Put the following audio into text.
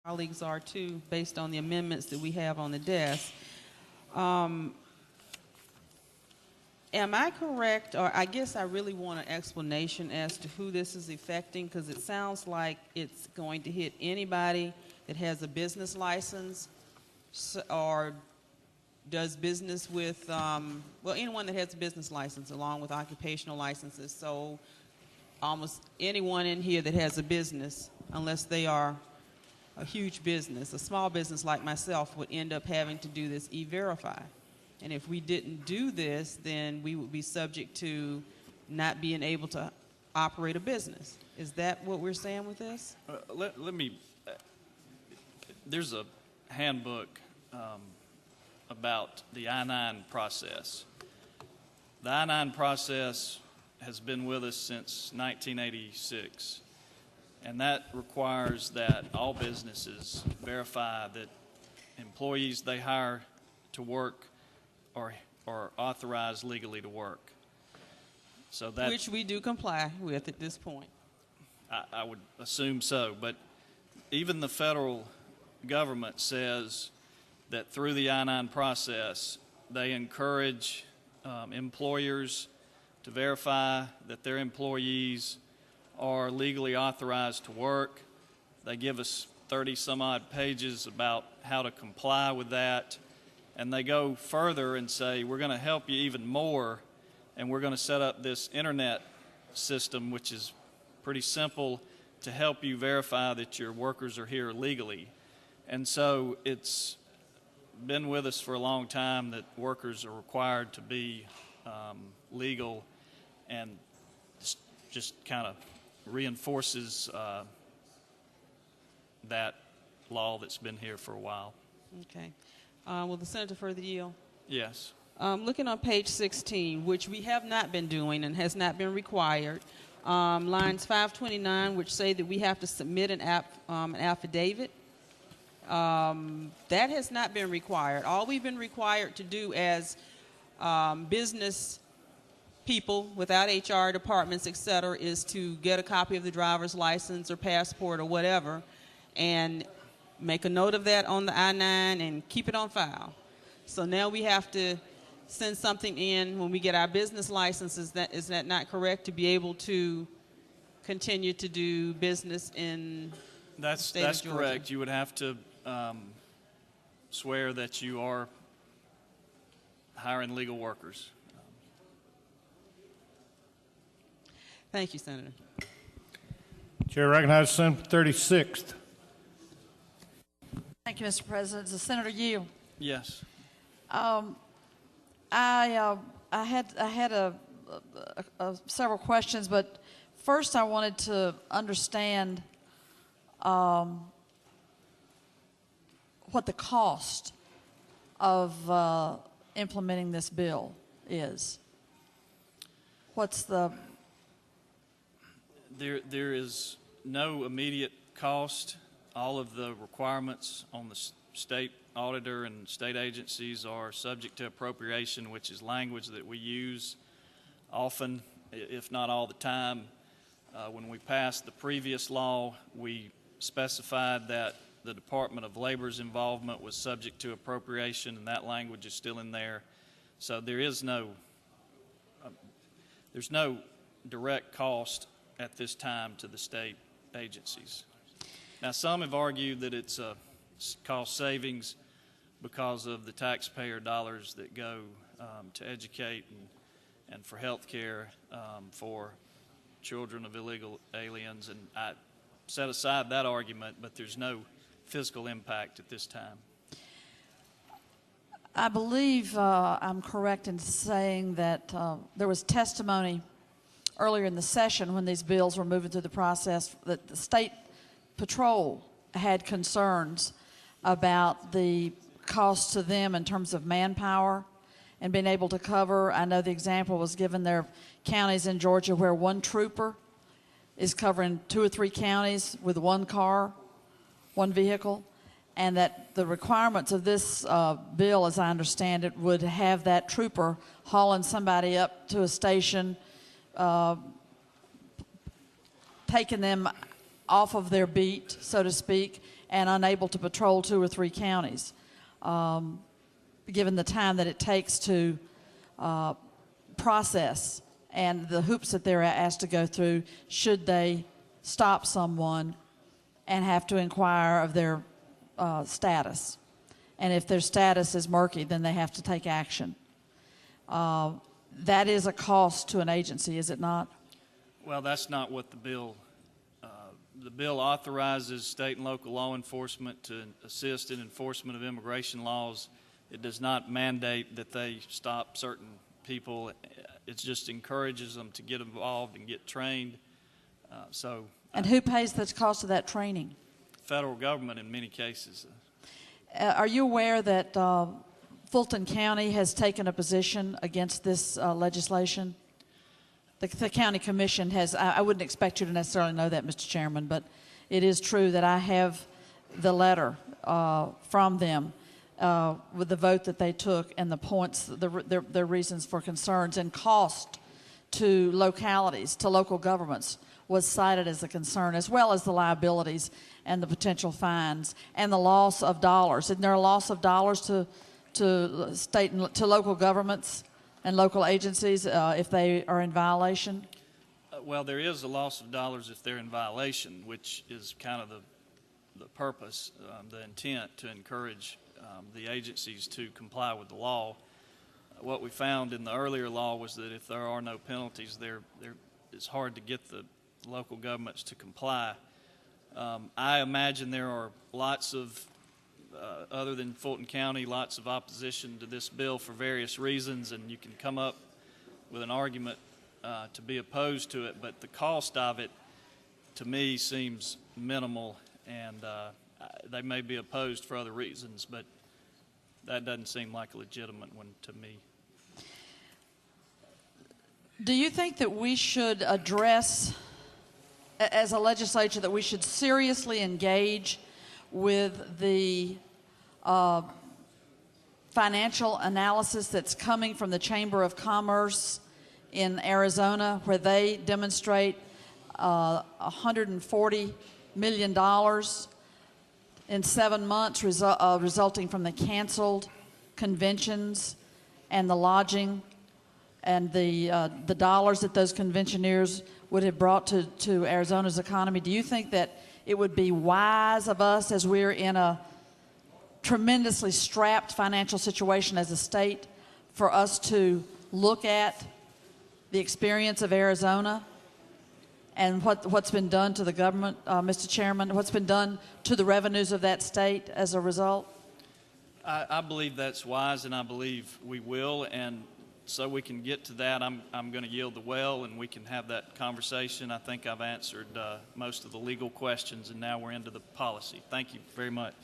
colleagues are too, based on the amendments that we have on the desk. Am I correct, or I guess I really want an explanation as to who this is affecting, because it sounds like it's going to hit anybody that has a business license or does business with, well, anyone that has a business license along with occupational licenses. So almost anyone in here that has a business, unless they are a huge business, a small business like myself, would end up having to do this E-Verify. And if we didn't do this, then we would be subject to not being able to operate a business. Is that what we're saying with this? Let me, there's a handbook about the I-9 process. The I-9 process has been with us since 1986, and that requires that all businesses verify that employees they hire to work are authorized legally to work. So that, which we do comply with at this point. I would assume so, but even the federal government says that through the I-9 process, they encourage employers to verify that their employees are legally authorized to work. They give us 30-some-odd pages about how to comply with that, and they go further and say, we're going to help you even more, and we're going to set up this internet system, which is pretty simple, to help you verify that your workers are here legally. And so it's been with us for a long time that workers are required to be legal, and just kind of reinforces that law that's been here for a while. Okay. Will the Senator further yield? Yes. Looking on page 16, which we have not been doing and has not been required, lines 529, which say that we have to submit an affidavit. That has not been required. All we've been required to do as business people without HR departments, et cetera, is to get a copy of the driver's license or passport or whatever and make a note of that on the I-9 and keep it on file. So now we have to send something in when we get our business licenses. Is that not correct, to be able to continue to do business in the state of Georgia? That's correct. You would have to swear that you are hiring legal workers. Thank you, Senator. Chair recognizes Senator 36th. Thank you, Mr. President. Does Senator yield? Yes. I had several questions, but first I wanted to understand what the cost of implementing this bill is. What's the... There is no immediate cost. All of the requirements on the state auditor and state agencies are subject to appropriation, which is language that we use often, if not all the time. When we passed the previous law, we specified that the Department of Labor's involvement was subject to appropriation, and that language is still in there. So there's no direct cost at this time to the state agencies. Now, some have argued that it's a cost savings because of the taxpayer dollars that go to educate and for health care for children of illegal aliens, and I set aside that argument, but there's no fiscal impact at this time. I believe I'm correct in saying that there was testimony earlier in the session when these bills were moving through the process that the state patrol had concerns about the cost to them in terms of manpower and being able to cover. I know the example was given, there are counties in Georgia where one trooper is covering 2 or 3 counties with one car, one vehicle, and that the requirements of this bill, as I understand it, would have that trooper hauling somebody up to a station, taking them off of their beat, so to speak, and unable to patrol 2 or 3 counties, given the time that it takes to process and the hoops that they're asked to go through should they stop someone and have to inquire of their status. And if their status is murky, then they have to take action. That is a cost to an agency, is it not? Well, that's not what the bill authorizes state and local law enforcement to assist in enforcement of immigration laws. It does not mandate that they stop certain people. It just encourages them to get involved and get trained. And who pays the cost of that training? Federal government in many cases. Are you aware that Fulton County has taken a position against this legislation? The county commission has. I wouldn't expect you to necessarily know that, Mr. Chairman, but it is true that I have the letter from them with the vote that they took and the points, their reasons for concerns, and cost to localities, to local governments, was cited as a concern, as well as the liabilities and the potential fines and the loss of dollars. Isn't there a loss of dollars to state and to local governments and local agencies if they are in violation? Well, there is a loss of dollars if they're in violation, which is kind of the purpose, the intent to encourage the agencies to comply with the law. What we found in the earlier law was that if there are no penalties, it's hard to get the local governments to comply. I imagine there are lots of, other than Fulton County, lots of opposition to this bill for various reasons, and you can come up with an argument to be opposed to it, but the cost of it, to me, seems minimal, and they may be opposed for other reasons, but that doesn't seem like a legitimate one to me. Do you think that we should address, as a legislature, that we should seriously engage with the financial analysis that's coming from the Chamber of Commerce in Arizona, where they demonstrate $140 million in 7 months resulting from the canceled conventions and the lodging and the dollars that those conventioneers would have brought to Arizona's economy? Do you think that it would be wise of us, as we're in a tremendously strapped financial situation as a state, for us to look at the experience of Arizona and what's been done to the government, Mr. Chairman, what's been done to the revenues of that state as a result? I believe that's wise, and I believe we will, and so we can get to that. I'm going to yield the well, and we can have that conversation. I think I've answered most of the legal questions, and now we're into the policy. Thank you very much.